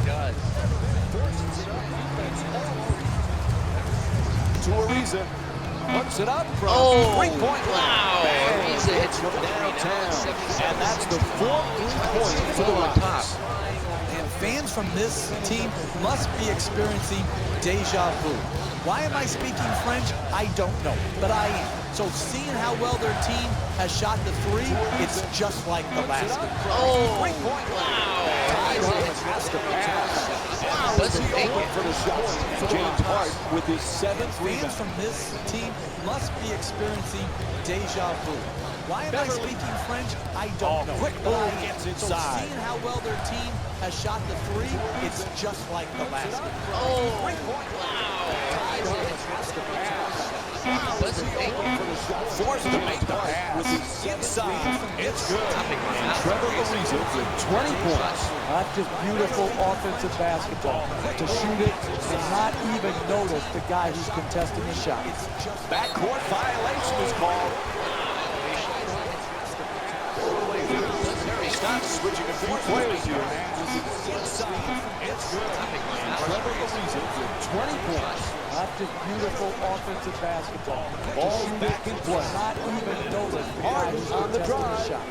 He does. To Ariza. Puts it up from three-point line. Wow. Ariza hits from downtown. 77. And that's the fourth three-pointer for the Rockets. And fans from this team must be experiencing deja vu. Why am I speaking French? I don't know, but I am. So seeing how well their team has shot the three, it's just like the basket. Oh, wow. Has to pass. Doesn't make it. For the shot. James Hart with his seventh Fans rebound. from this team must be experiencing deja vu. Why am I speaking French? I don't know. Quick but ball I am. gets So inside. seeing how well their team has shot the three, it's just like the basket. Oh, wow. Doesn't make it. Forced to make the pass with his inside. It's good. And Trevor Ariza with 20 points. That's just beautiful offensive basketball. To shoot it and not even notice the guy who's contesting the shot. Backcourt violation is called. Stop switching a few players here. Inside. It's good. And Trevor Ariza with 20 points. That's just beautiful offensive basketball. Ball back in play. Not even notice the guy Harden who's on the contesting the drive. shot.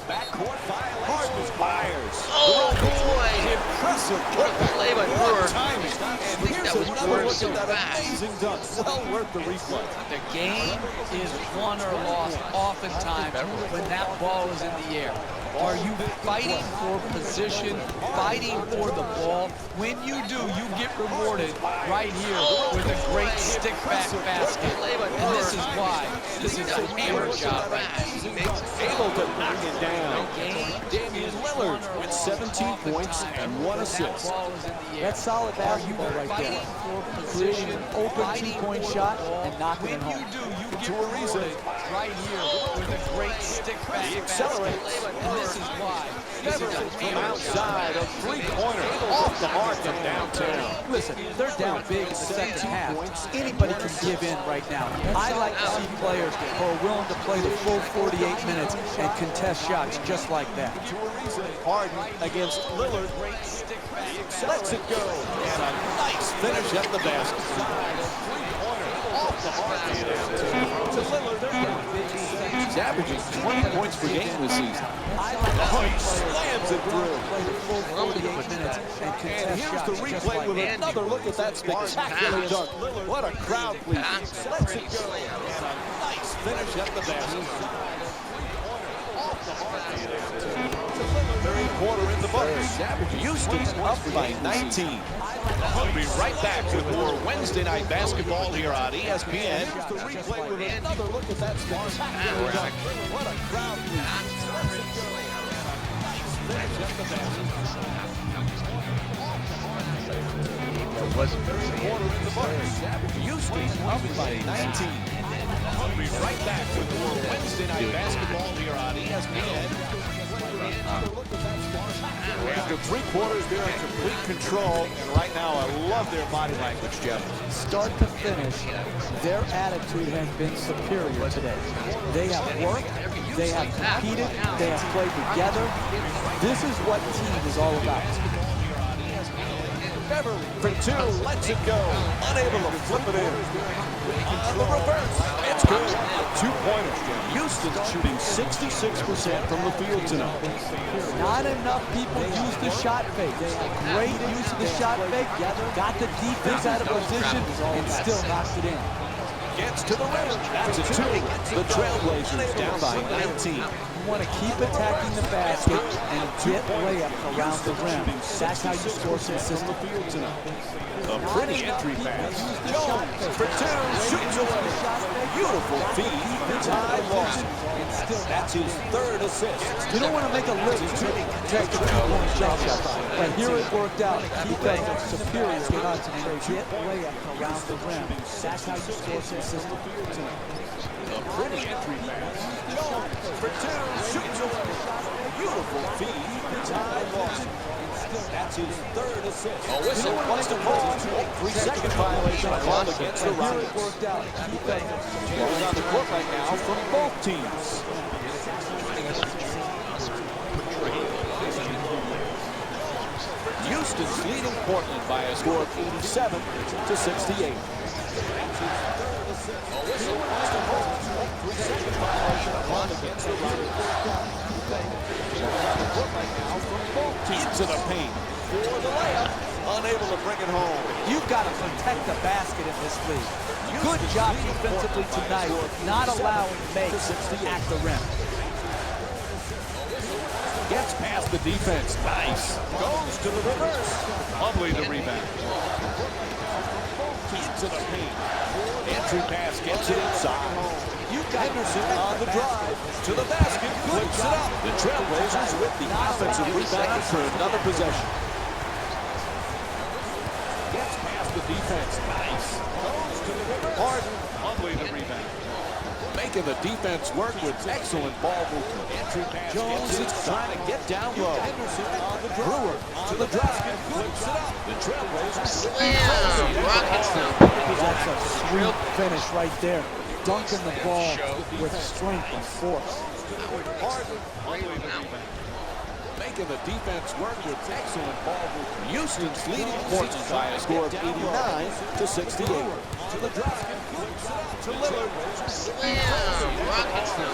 Backcourt violation. Fires. Oh, boy. Impressive What a play by Brewer. timing. And here's that was another worked look so at that fast. amazing dunk. Well worth the replay. The game is won or lost oftentimes when that ball is in the air. Are you fighting for position, fighting for the ball? When you do, you get rewarded right here with a great stick back basket. And this is why. This is a hammer job right now. Able to knock it down. Damian Lillard with 17 points and 1 assist. That's solid basketball right there. Creating an open two-point shot and knocking it When you home. do, you get To Ariza. rewarded right here with a great stick back He basket. accelerates. And this is why. This is a From hammer outside, a three-pointer off the mark from downtown. Listen, they're down big in the second half. Anybody can give in right now. I like to see players who are willing to play the full 48 minutes and contest shots just like that. Harden against Lillard. Lets it go. And a nice finish at the basket. Off the mark from downtown. To Lillard. He's averaging 20 points per game this season. Oh, he slams it through. Play the full 48 minutes and And contest here's the shots just replay like with that. another look at that spectacular dunk. What a crowd pleaser. Lets it go. And a nice finish at the basket. Third quarter in the books. Houston's up by 19. We'll be right back with more Wednesday night basketball here on ESPN. Here's the replay with another look at that spectacular dunk. What a crowd pleaser. Lets it go. Nice finish at the basket. Third quarter in the books. Houston's up by 19. We'll be right back with more Wednesday night basketball here on ESPN. Another look at that After 3 quarters, they're in complete control. And right now, I love their body language, Jeff. Start to finish, their attitude has been superior today. They have worked, they have competed, they have played together. This is what team is all about. Beverly for 2, lets it go. Unable to flip it in. On the reverse. It's good. 2-pointer. Houston's shooting 66% from the field tonight. Not enough people use the shot fake. Great use of the shot fake. Got the defense out of position and still knocked it in. Gets to the rim. That's a 2. The Trailblazers down by 19. You want to keep attacking the basket and get layups around the rim. That's how you score consistent. A pretty entry pass. Jones for 2, shoots away. Beautiful feed. Ty Lawson. That's his 3rd assist. You don't want to make a living take a 2-point shot, but here it worked out. Defense is superior to concentration. Get layups around the rim. That's how you score consistent. A pretty entry pass. Jones for 2, shoots away. Beautiful feed. Ty Lawson. That's his 3rd assist. A whistle wants to call. 3-second violation called against the Rockets. Worked out. Goes on the court right now from both teams. Houston's leading Portland by a score of 87 to 68. A whistle wants to call. 3-second violation called against the Rockets. Into the paint for the layup, unable to bring it home. You've got to protect the basket in this league. Good job defensively tonight, not allowing makes at the rim. Gets past the defense, nice. Goes to the reverse, lovely to rebound. Into the paint, entry pass gets it inside. Henderson on the drive to the basket, flips it up. The Trailblazers with the offensive rebound for another possession. Gets past the defense, nice. Goes to the reverse. Harden, lovely to rebound. Making the defense work with excellent ball movement. Entry pass. Jones is trying to get down low. Henderson on the drive. Brewer to the basket, flips it up. The Trailblazers. That's a sweet finish right there. Dunking the ball with strength and force. Making the defense work with excellent ball movement. Houston's leading Portland by a score of 89 to 68. To the basket, to Lillard.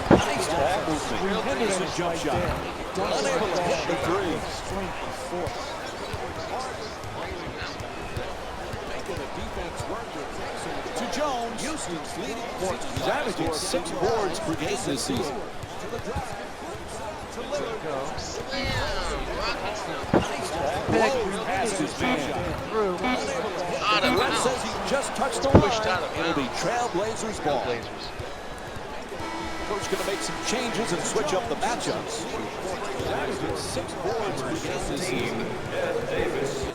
Nice ball movement. Henderson jump shot. Unable to hit the 3. Strength and force. To Jones. Houston's leading Portland. He's averaging 6 boards per game this season. Past his man. The ref says he just touched the line. It'll be Trailblazers ball. Coach going to make some changes and switch up the matchups. He's averaging 6 boards per game this season. Ed Davis.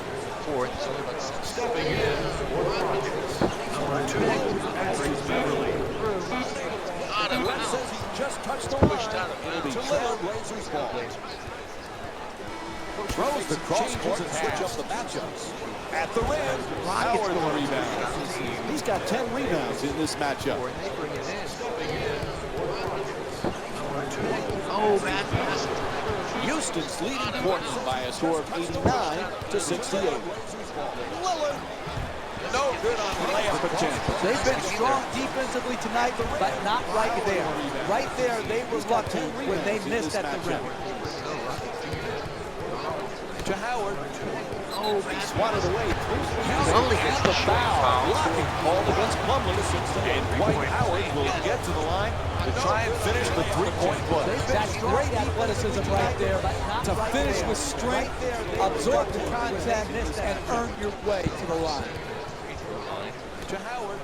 Stepping in for the Rockets. Number 2, Patrick Beverly. The ref says he just touched the line. It'll be Trailblazers ball. Throws the cross-court and switch up the matchups. At the rim, Howard the rebound. He's got 10 rebounds in this matchup. Oh, bad pass. Houston's leading Portland by a score of 89 to 68. Lillard, no good on layup attempt. They've been strong defensively tonight, but not right there. Right there, they were lucky when they missed at the rim. To Howard. Oh, he swatted away. Plumlee gets the foul. Blocking called against Plumlee. And Dwight Howard will get to the line to try and finish the 3-point play. That's great athleticism right there to finish with strength, absorb the contact, and earn your way to the line. To Howard.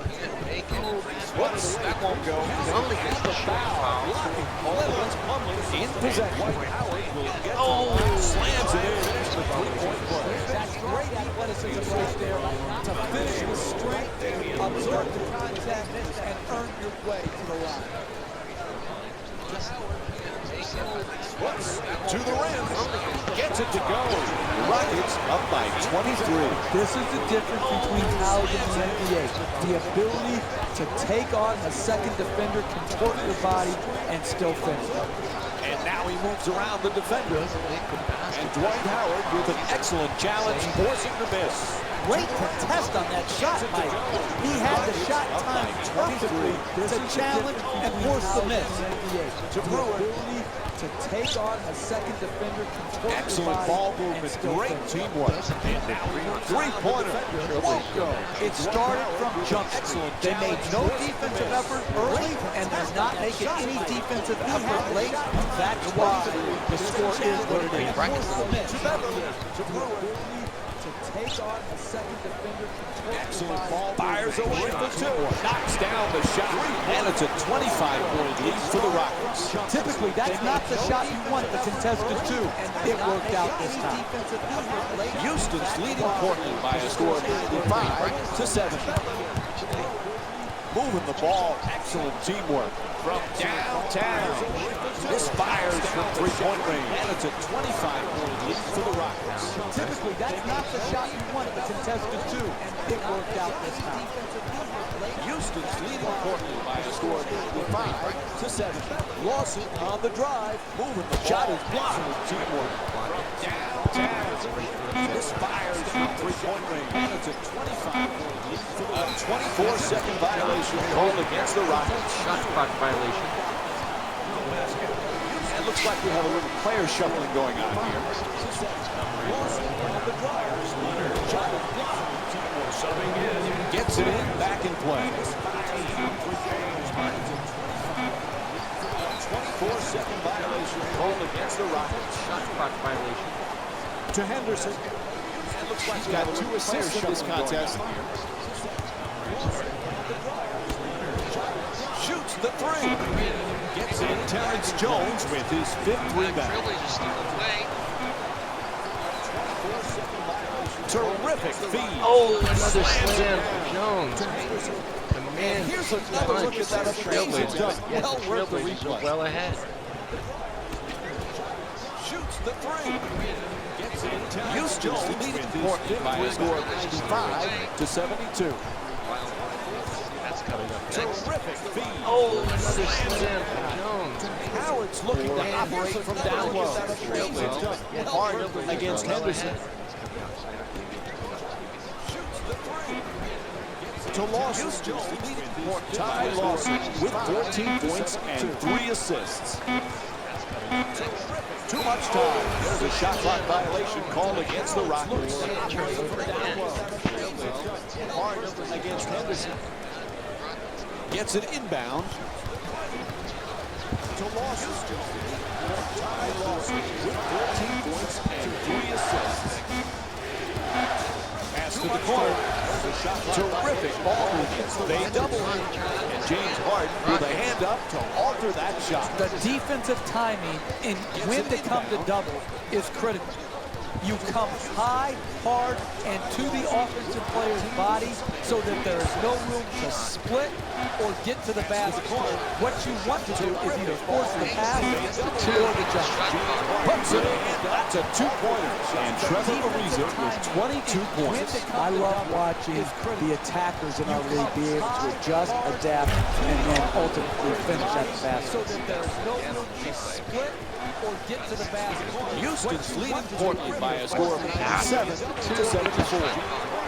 Whoops, that won't go. Plumlee gets the foul. Blocking called against Plumlee. In possession. Dwight Howard will get to the line. Slams it in. Finish the 3-point play. That's great athleticism right there to finish with strength, absorb the contact, and earn your way to the line. To the rim. Gets it to go. Rockets up by 23. This is the difference between college and the NBA. The ability to take on a second defender, contort your body, and still finish. And now he moves around the defender. And Dwight Howard with an excellent challenge, forcing the miss. Great contest on that shot, Mike. He had the shot timed perfectly to challenge and force the miss. To Brewer. To take on a second defender, contort Excellent ball movement, great teamwork. And now three-pointer. It started from jump. Excellent. They made no defensive effort early, and they're not making any defensive effort late. That's why the score is what it is. To Brewer. To take on a second defender, Excellent ball. Fires away for two. Knocks down the shot. And it's a 25-point lead for the Rockets. Typically, that's not the shot you want the contested to. It worked out this time. Houston's leading Portland by a score of 95-7. Moving the ball. Excellent teamwork from downtown. Misfires from three-point range. And it's a 25-point lead for the Rockets. Typically, that's not the shot you want the contested to. It worked out this time. Houston's leading Portland by a score of 85-7. Lawson on the drive. Moving the shot is blocked. Teamwork. Downtown. Misfires from three-point range. And it's a 25-point lead for the Rockets. A 24-second violation called against the Rockets. Shot clock violation. It looks like we have a little player shuffling going on here. Subbing in. Gets it in, back in play. 24-second violation called against the Rockets. Shot clock violation. To Henderson. It looks like he's got 2 assists in this contest. Shoots the three. Gets in. Terrence Jones with his 5th rebound. Terrific feed. Oh, another slam for Jones. The man. Here's another look at that. Trailblazers. Well worth the Trailblazers replay. are well ahead. Shoots the three. Gets in. Houston's leading Portland by a score of 95-72. That's coming up next. Terrific feed. Oh, another slam for Jones. Howard's looking to operate from down low. Hard against Henderson. To Lawson. Ty Lawson with 14 points and 3 assists. Too much time. There's a shot clock violation called against the Rockets. Hard against Henderson. Gets it inbound. To Lawson. Ty Lawson with 14 points and 3 assists. Pass to the corner. Terrific ball movement. They double. And James Harden with a hand up to alter that shot. The defensive timing in when to come to double is critical. You come high, hard, and to the offensive player's body so that there is no room to split or get to the basket. What you want to do is either force the pass or the jump. Puts it in. That's a 2-pointer. And Trevor Ariza with 22 points. I love watching the attackers in our league be able to adjust, adapt, and then ultimately finish at the basket. So that there is no room to split or get to the basket. Houston's leading Portland by a score of 87-74.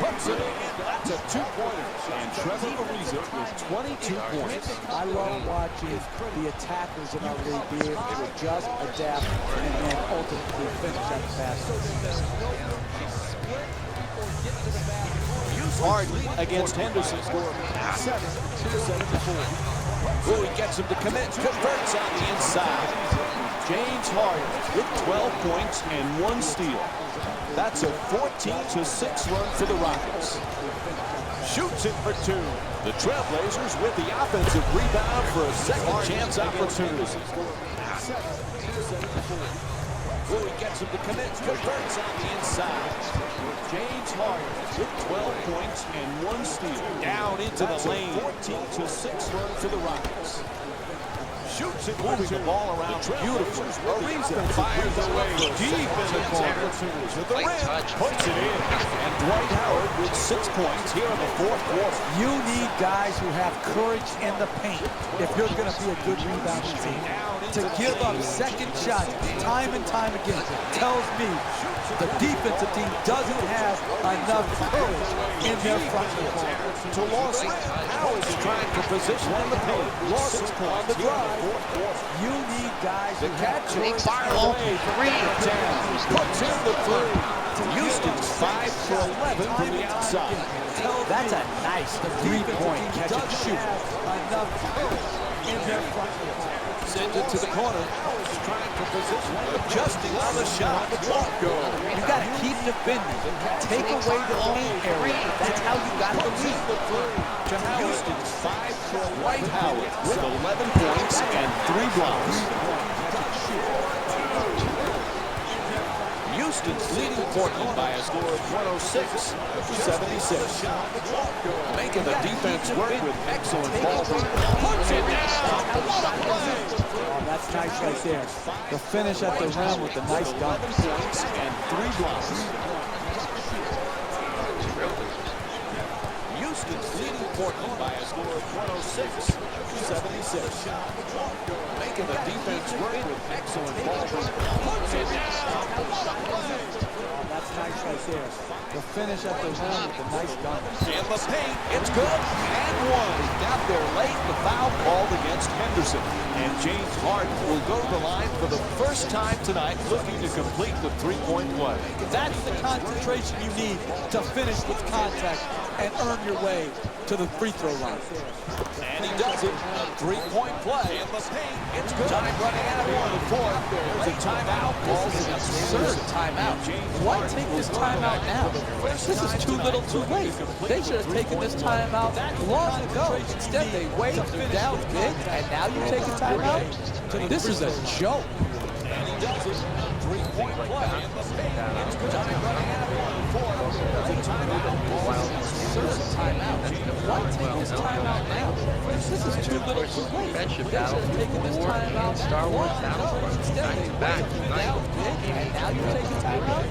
Puts it in. That's a 2-pointer. And Trevor Ariza with 22 points. I love watching the attackers in our league be able to adjust, adapt, and then ultimately finish at the basket. Hard against Henderson. Score of 87-74. Oh, he gets him to commit. Converts on the inside. James Harden with 12 points and 1 steal. That's a 14-6 run for the Rockets. Shoots it for 2. The Trailblazers with the offensive rebound for a second chance opportunity. Oh, he gets him to commit. Converts on the inside. James Harden with 12 points and 1 steal. Down into the lane. 14-6 run for the Rockets. shoots it, moving the ball around beautifully. Ariza fires away deep in the corner to the rim, puts it in. And Dwight Howard with 6 points here in the fourth quarter. You need guys who have courage in the paint if you're going to be a good rebounding team. To give up second shots time and time again tells me the defensive team doesn't have enough courage in their front court. To Lawson, Howard is trying to position in the paint. Lawson on the drive. You need guys who have Catcher courage. fire away, 3 down, puts in the 3. Houston's 5 for 11 from the outside. That's a nice three-point catch and shoot. Enough courage in their front court. Sends it to the corner. Trying to position. Adjusting on the shot. Won't go. You got to keep defending. Take away the paint area. That's how you got the lead. To Houston's 5 for Dwight Howard with 11 points and 3 blocks. Houston's leading Portland by a score of 106-76. Making the defense work with excellent ball. Puts it down. Oh, that's nice right there. The finish at the rim with the nice dunk. Points and 3 blocks. Houston's leading Portland by a score of 106-76. Making the defense work with excellent ball. Puts it down. Oh, that's nice right there. The finish at the rim with the nice dunk. In the paint, it's good, and one. Got there late, the foul called against Henderson. And James Harden will go to the line for the first time tonight, looking to complete the three-point play. That's the concentration you need to finish with contact and earn your way to the free throw line. And he does it. A three-point play in the paint. It's good. Time running out on the fourth. There's a timeout. Ball's an absurd timeout. Why take this timeout now? This is too little too late. They should have taken this timeout long ago. Instead, they waited, they're down big, and now you take a timeout? This is a joke. And he does it. Three-point play in the paint. It's good. Time running out on the fourth. There's a timeout. Ball's an absurd timeout. Why take this timeout now? This is too little too late. Friendship They battle should have taken this timeout Star Wars long battle. ago. Instead, they Back waited, to they're back down big, and now you take a timeout?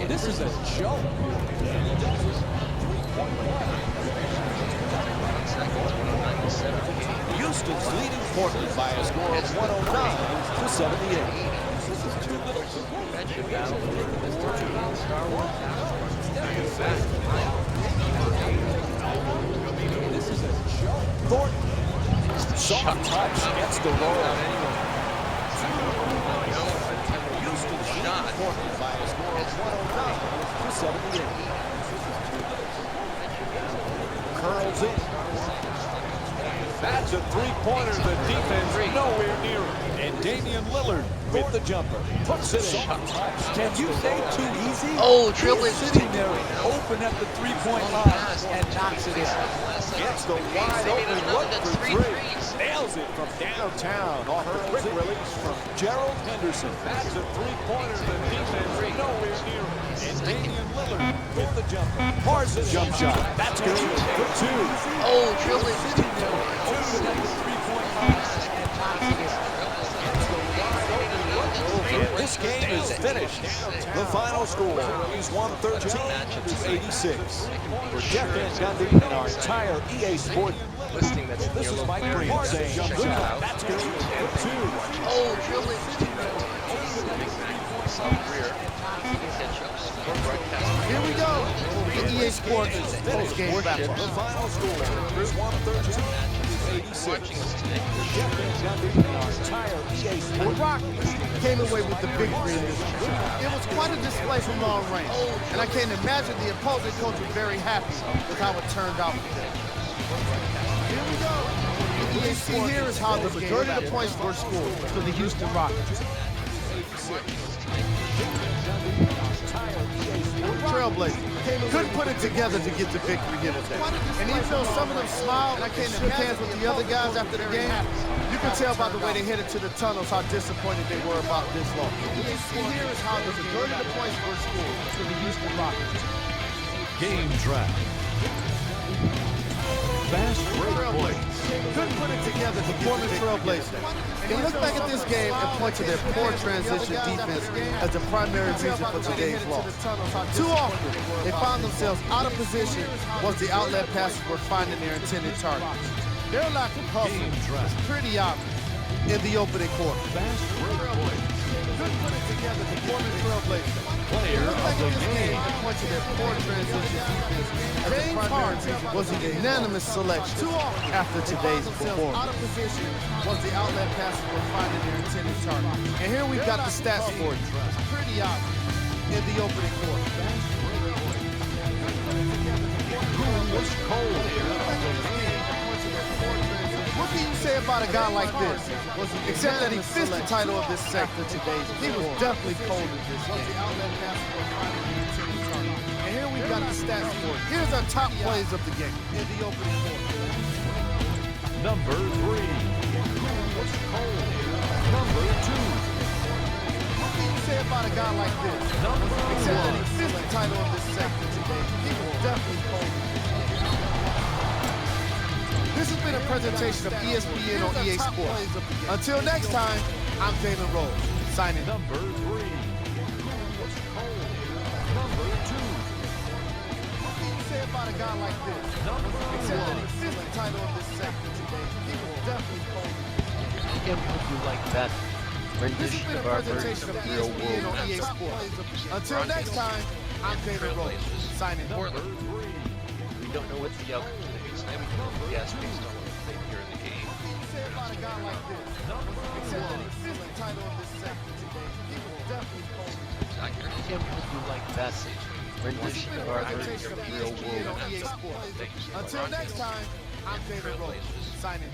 This is a joke. Houston's leading Portland by a score of 109-78. Friendship battle. Star Wars battle. This is a joke. Thornton. Soft touch gets the roll. Houston's leading Portland by a score of 109-78. Curls in. That's a three-pointer. The defense nowhere near it. And Damian Lillard with the jumper. Puts it in. Can you say too easy? Oh, He's Trailblazers. sitting there open at the three-point line and knocks it in. Gets the wide open look for three. Nails it from downtown off the quick release from Gerald Henderson. That's a three-pointer. The defense nowhere near it. And Damian Lillard with the jumper. Parsons jump shot. That's good for two. Oh, Trailblazers. Open at the three-point line and knocks it in. This game is finished. The final score is 113-86. For Jeff Van Gundy and our entire EA Sports Listing that's this is Mike Green saying, good job. That's good. For two. Oh, Trailblazers. Here we go. The EA Sports post-game wrap-up. The final score is 113-86. Jeff Van Gundy and our entire EA The Sports. Rockets came away with the victory in this game. It was quite a display from long range, and I can't imagine the opposing coach was very happy with how it turned out for them. Here we go. What you see here is how the majority of the points were scored for the Houston Rockets. Trailblazers couldn't put it together to get the victory here today. And even though some of them smiled and shook hands with the other guys after the game, you can tell by the way they headed to the tunnels how disappointed they were about this loss. What you see here is how the majority of the points were scored for the Houston Rockets. Game draft. Fast break points. Couldn't put it together, the Portland Trailblazers. They look back at this game and point to their poor transition defense as the primary reason for today's loss. Too often, they found themselves out of position once the outlet passes were finding their intended targets. Their lack of hustle was pretty obvious in the opening quarter. Fast break points. Couldn't put it together, the Portland Trailblazers. Player of the game. Point to their poor transition defense as the primary reason was a unanimous selection after today's performance. Out of position once the outlet passes were finding their intended target. And here we've got the stats for you. Pretty obvious in the opening quarter. Who was cold here of the game? What can you say about a guy like this? Except that he fits the title of this sector today. He was definitely cold in this game. And here we've got the stats for it. Here's our top plays of the game in the opening quarter. Number 3. Who was cold here? Number 2. What can you say about a guy like this? Except that he fits the title of this sector today. He was definitely cold in this game. This has been a presentation of ESPN on EA Sports. Until next time, I'm Damon Rose, signing. Number 3. Was cold. Number 2. What can you say about a guy like this? Except that he fits the title of this sector today. He was definitely cold. Again, hope you like that This has rendition been a of our presentation version of of real ESPN world on EA matchup. Sports. Until next time, I'm Damon Rose, signing. Number 3. We don't know what the outcome is going to be tonight. We can guess based on what we played here in the game. Say about a guy like this. Except that he fits the title of this sector today. He was definitely cold. Again, hope you like that rendition of our version of real world matchup. Thank you so much. Until next time, I'm David Rose, signing.